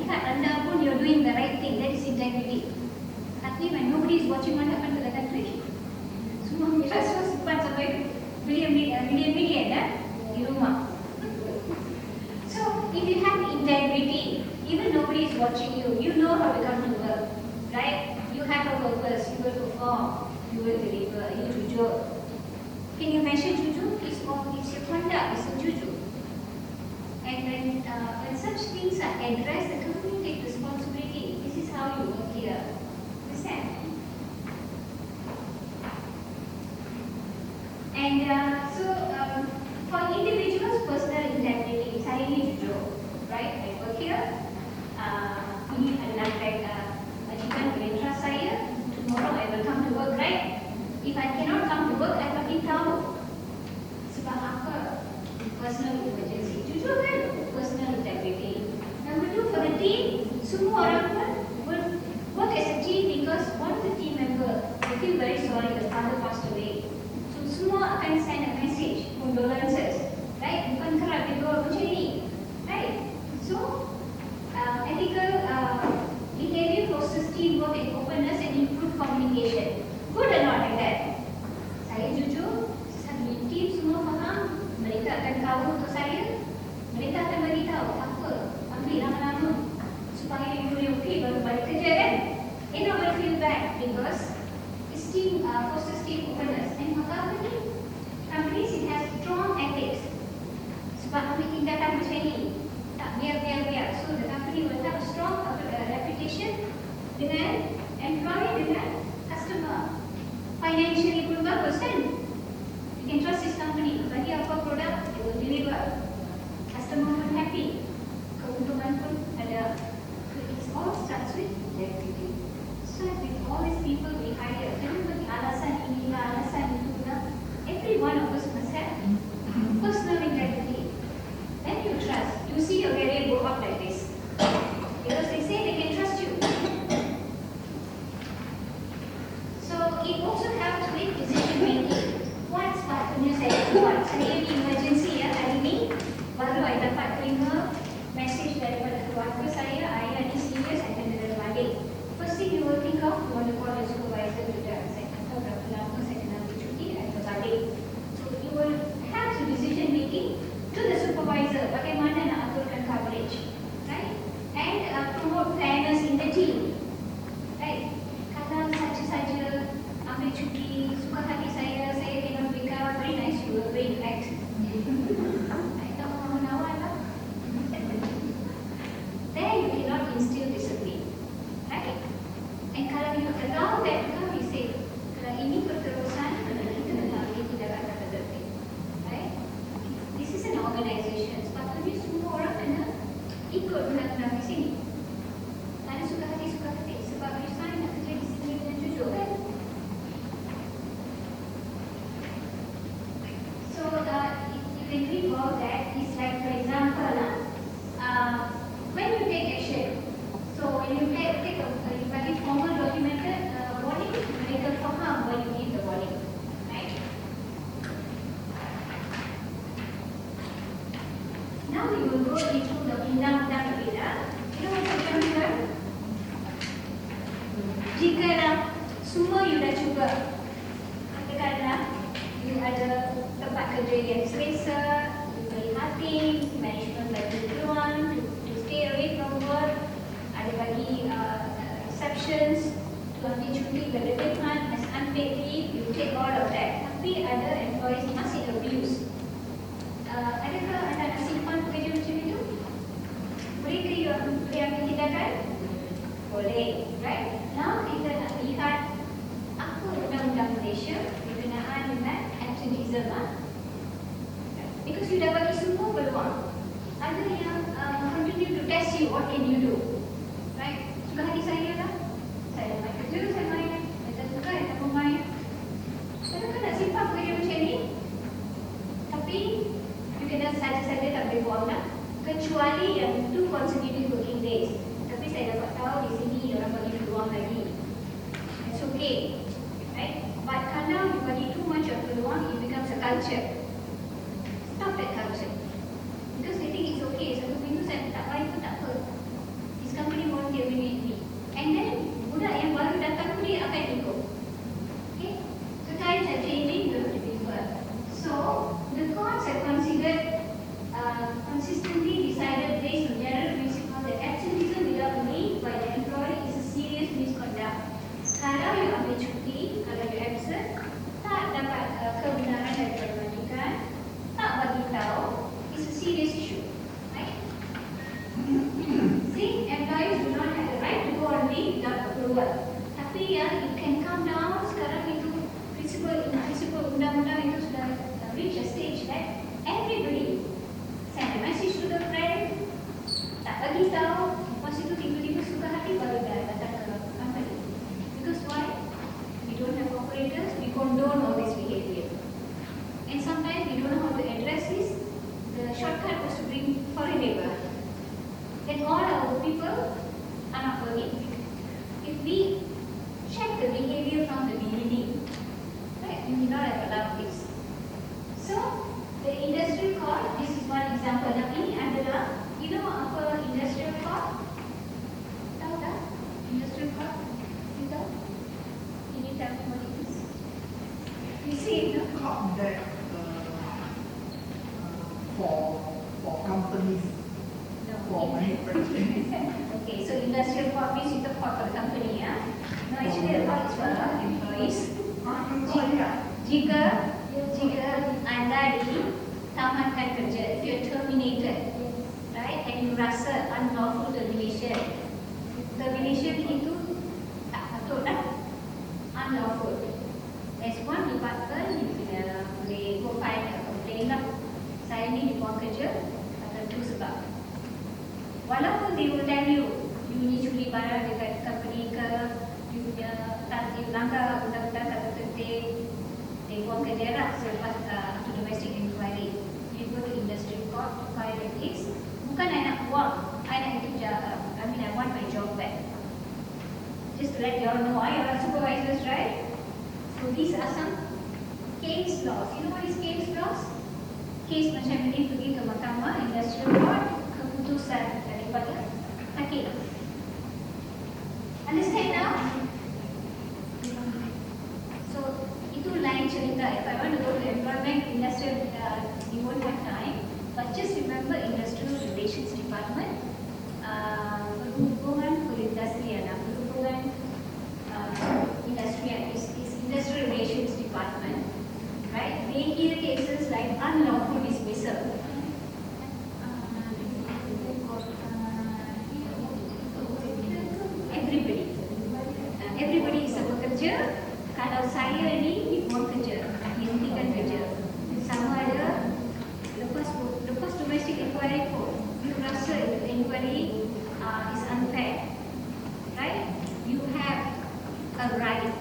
lihat anda pun you're doing the right thing, that is integrity. Tapi when nobody is watching, what happened to the country? Semua simpan sampai bilion-bilion di rumah. So if you have integrity, even nobody is watching you, you know how to come to work, right? You have a purpose, you will perform, you will deliver, you jujur. Can you mention jujur? It's your conduct, it's a jujur. And when such things are addressed, the company takes responsibility. This is how you work here. Understand? And for individuals, personal integrity, saya ni jujur, right? I work here. Ini adalah majikan boleh trust saya. Tomorrow I will come to work, right? If I cannot come to work, I bagi tahu. Sebab apa? Personal emergency. Jujur kan? Personal integrity. Number 2, for the team, semua orang pun will work as a team because one of the team member will feel very sorry the father passed away. So semua akan send a message, condolences, right? Bukan kerap dia doa macam ni, right? So ethical behavior fosters teamwork and openness and improve communication. Good or not like that? Saya jujur, sesama team semua faham, mereka akan tahu untuk saya, mereka akan bagi tahu apa, ambil lama-lama supaya you boleh okey baru balik kerja kan? Nobody feel bad because it's team fosters team openness. And maka apa ni? Companies it has strong ethics. Sebab ambil tindakan macam ni, tak biar. So the company will have a strong reputation dengan employee, dengan customer. Financially pun bagus kan? You can trust this company. Bagi apa produk, they will deliver. Customer pun happy. Keuntungan pun ada. So it all starts with integrity. So with all these people we hire, jangan bagi alasan inilah, alasan itulah. Every one of us must have personal integrity. Then you trust. You see your career go up like this. Because they say they can trust you. So it also helps with decision making. Once patutnya saya buat, saya di emergency ya hari ni, baru saya dapat terima message daripada keluarga saya, ayah ni serius, saya kena balik. First thing you will think of, you want to call your supervisor to tell. Saya kata berapa lama saya kena bercuti, saya kena balik. So you will have the decision making to the supervisor, bagaimana nak aturkan coverage, right? And promote fairness in the team, right? Kalau saja ambil cuti, suka hati saya cannot wake up, very nice, you will bring back. I tak mahu nawar lah. Then you cannot instill discipline, right? And kalau you allow that, you say, kalau ini berterusan, kita mengambil tindakan tertentu, right? This is an organisation. Sepatutnya semua orang kena ikut undang-undang di sini. Tak ada suka hati. Sebab you sign nak kerja di sini dengan jujur kan? So you can read about that. It's like, for example, when you take action. So when you take a formal documented warning, mereka faham when you give the warning, right? Now we will go into the undang-undang berbeza. You know what I'm saying? Jika semua you dah cuba, katakanlah you ada tempat kerja yang selesa, you beri hati, management bagi peluang to stay away from work, ada bagi exceptions to ambil cuti berlebihan as unpaid leave, you take all of that. Tapi ada employees masih abuse. Adakah anda nak simpan pekerja macam itu? Boleh ke you ambil tindakan? Boleh, right? Now kita nak lihat apa undang-undang Malaysia berkenaan dengan absenteeism. Because you dah bagi semua peluang. Ada yang continue to test you, what can you do? Right? Suka hati saya lah. Saya main kerja, saya main. Saya tak suka, saya tak main. Saya kan nak simpan pekerja macam ni. Tapi you kena saja-saja tak boleh buang lah. Kecuali yang 2 consecutive working days. Tapi saya dapat tahu di sini orang bagi peluang lagi. It's okay, right? But kalau you bagi too much of peluang, it becomes a culture. Stop that culture. Because they think it's okay. Satu minggu saya tak main pun tak apa. This consistently decided based on general principle that absenteeism without leave by the employer is a serious misconduct. Kalau you ambil cuti, kalau you absent, tak dapat kebenaran daripada majikan, tak bagi tahu, it's a serious issue, right? See, employees do not have the right to go on leave without approval. Tapi ya, it can come down. Sekarang itu prinsipal undang-undang itu sudah reach a stage that everybody send a message to the friend, tak bagi tahu, lepas itu tiba-tiba suka hati baru datang ke company. Because why? We don't have operators, we condone all this behavior. And sometimes we don't know how to address this. The shortcut was to bring foreign labor. Then all our people are not working. If we check the behavior from the beginning, right, we may not have allowed this. So, the industrial court, this is one example. Now, ini adalah, you know apa industrial court? Tahu tak? Industrial court? You tahu? Can you tell me what it is? You see it, no? Court that for companies, No. for manufacturing. Okay, so industrial court means it's a court for the company, yeah? No, actually the court is for employees. Jika anda ditahankan kerja, if you're terminated, right, and you rasa unlawful termination itu tak patut dah, unlawful. There's one department, you boleh go file a complaint lah. Saya ni dibuang kerja, tentu sebab. Walaupun they will tell you, you ni curi barang dekat company ke, you punya langgar undang-undang tak tertib, they buang kerja lah selepas to domestic inquiry. You go to industrial court to file a case. Bukan I nak buang, I nak I want my job back. Just to let you all know, you are supervisors, right? So these are some case laws. You know what is case laws? Case macam ini pergi ke mahkamah, industrial court, keputusan daripada hakim. Understand now? So itu lain cerita. If I want to go to employment, industrial, you won't have time. But just remember industrial relations department, perhubungan perindustrian, perhubungan industrial is industrial relations department, right? They hear cases like unlawful dismissal. Everybody is a pekerja. Kalau saya ni dibuang kerja, dihentikan kerja, sama ada lepas domestic inquiry pun, you rasa inquiry is unfair, right? You have a right,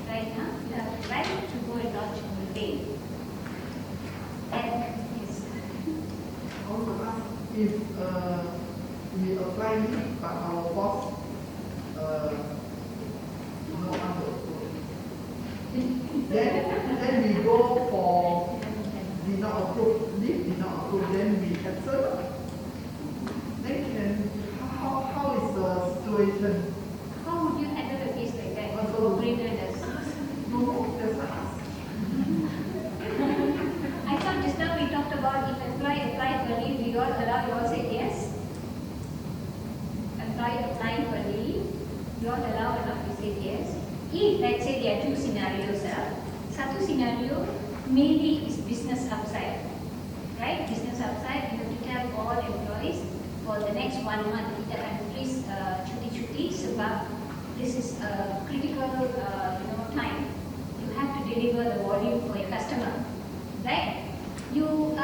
right? You have a right to go and lodge a complaint. And yes. Also, if we apply it, but our boss no answer, then we go for did not approve, then we cancel. Then how is the situation? How would you handle a case like that? Also, Operator does. No, that's not us. I thought just now we talked about if employee applied for leave, we all allow, you all said yes. Employee applying for leave, you all allow or not, we said yes. If let's say there are two scenarios, satu scenario maybe is business upside, right? Business upside, you have to tell all employees for the next 1 month kita akan please cuti-cuti sebab this is a critical time. You have to deliver the volume for your customer, right? You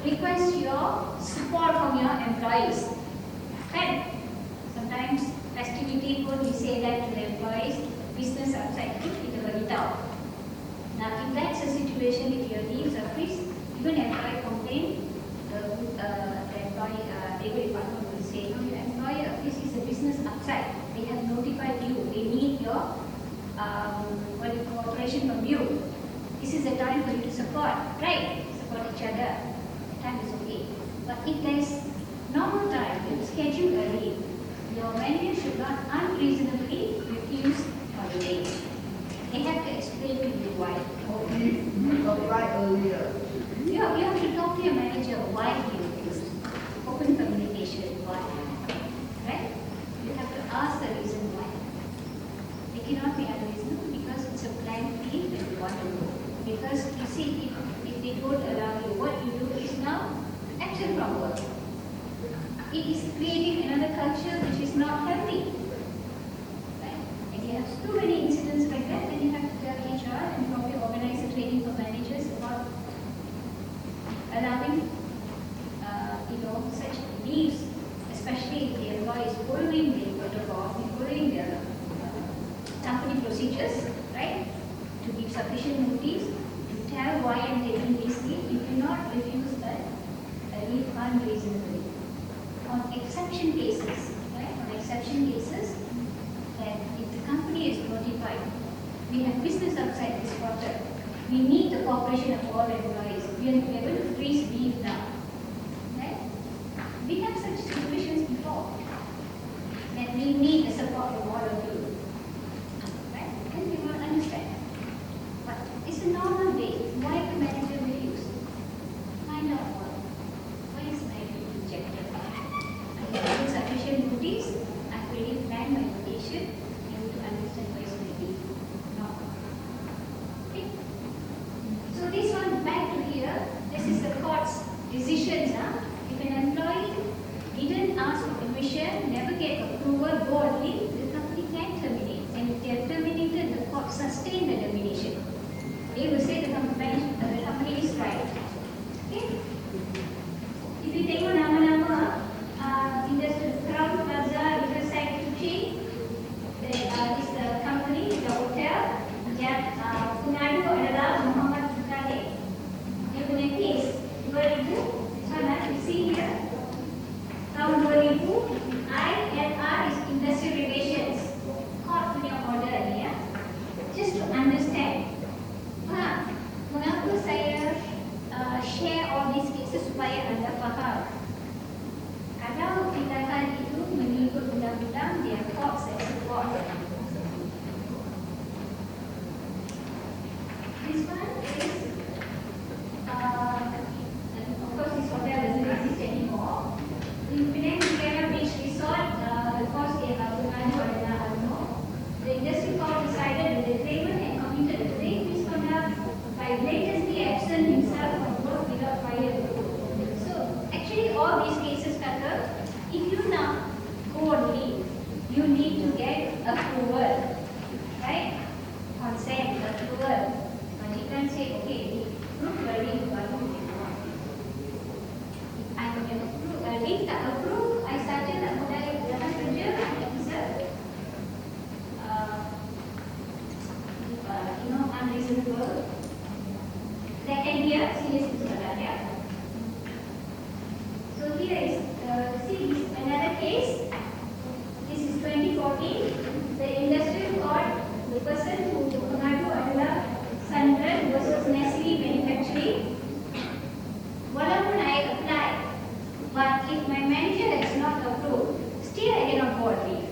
request your support from your employees, right? Sometimes festivity pun we say that to the employees, business outside kita bagi tahu. Now if that's a situation, if your leaves are freeze, even employee complain, the employee labor department will say, no, your employer, this is a business outside. They have notified you. They need your cooperation from you. This is the time for you to support, right? Support each other. The time is okay. But if there is normal time, you schedule a leave. Your manager should not unreasonably refuse holiday. They have to explain to you why. Or if we apply earlier. Yeah, you have to talk to your manager why he refused. Open communication, why? Right? You have to ask the reason why. They cannot be unreasonable because it's a blank field that you want to go. Because you see, if they don't allow you, what you do is now action from work. It is creating another culture which is not healthy. Right? And you have too many incidents like that, then you have to tell HR and probably organize a training for managers about allowing such leaves, especially if the employee is following the protocol, following the company procedures, right? To give sufficient notice, to tell why I'm taking this leave. You cannot refuse that leave unreasonably. On exception cases, right? On exception cases, that if the company is notified, we have business outside this quarter, we need the cooperation of all employees. We are going to freeze leave now. Right? We have such situations before. That we need the support of all of you. Right? And we will understand. But it's a normal way. Why the manager refuse? Find out why. Why is my leave rejected? I have sufficient notice. I already planned my vacation. I need to understand why is my leave. No. Okay? So this one back to here. This is the court's decisions. If an employee didn't ask for permission, never get approval, go on leave, the company can terminate. And if they are terminated, the court sustain the termination. They will say the company is right. Okay? If you take nama-nama, Industrial Crown Plaza, Riverside Kuching, there is the company, the hotel, yang pengadu adalah Muhammad Khalid. Dia punya case 2000, sana you see here, tahun 2000, INR is Industrial Relations. Court punya order ni ya. Just to understand. Mengapa saya share all these cases supaya anda faham. Kalau tindakan itu mengikut undang-undang, dia court saya support. This one is, of course, this hotel doesn't exist anymore. In Penang, Negara Beach Resort, of course, they have mengadu adalah UMNO. The industry court decided that the claimant had committed a grave misconduct by blatantly absent himself from work without prior approval. So, actually, all these cases kata, if you now go on leave, you need to get approval, right? Consent, approval. Majikan say, okay, approve your leave, baru I approve, leave tak approve, I saja tak mulai jalan kerja, I bisa, unreasonable. Second year, serious discipline. So here is, see this another case. This is 2014. The industrial court, the person who mengadu adalah Sunderland versus Nestle Manufacturing. Walaupun I apply, but if my manager has not approved, still I cannot go on leave.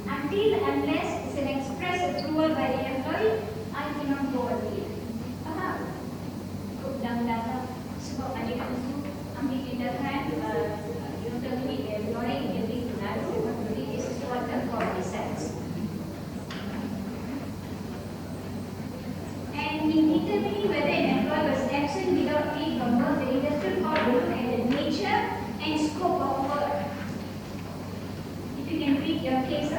Until unless it's an express approval by the employee, I cannot go on leave. Faham? Undang-undang sebab ada kamu ambil tindakan, terminate the employee in every scenario. This is what the court decides. And in determining whether an employee was absent without leave from work, the industrial court will look at the nature and scope of work. If you can read your case,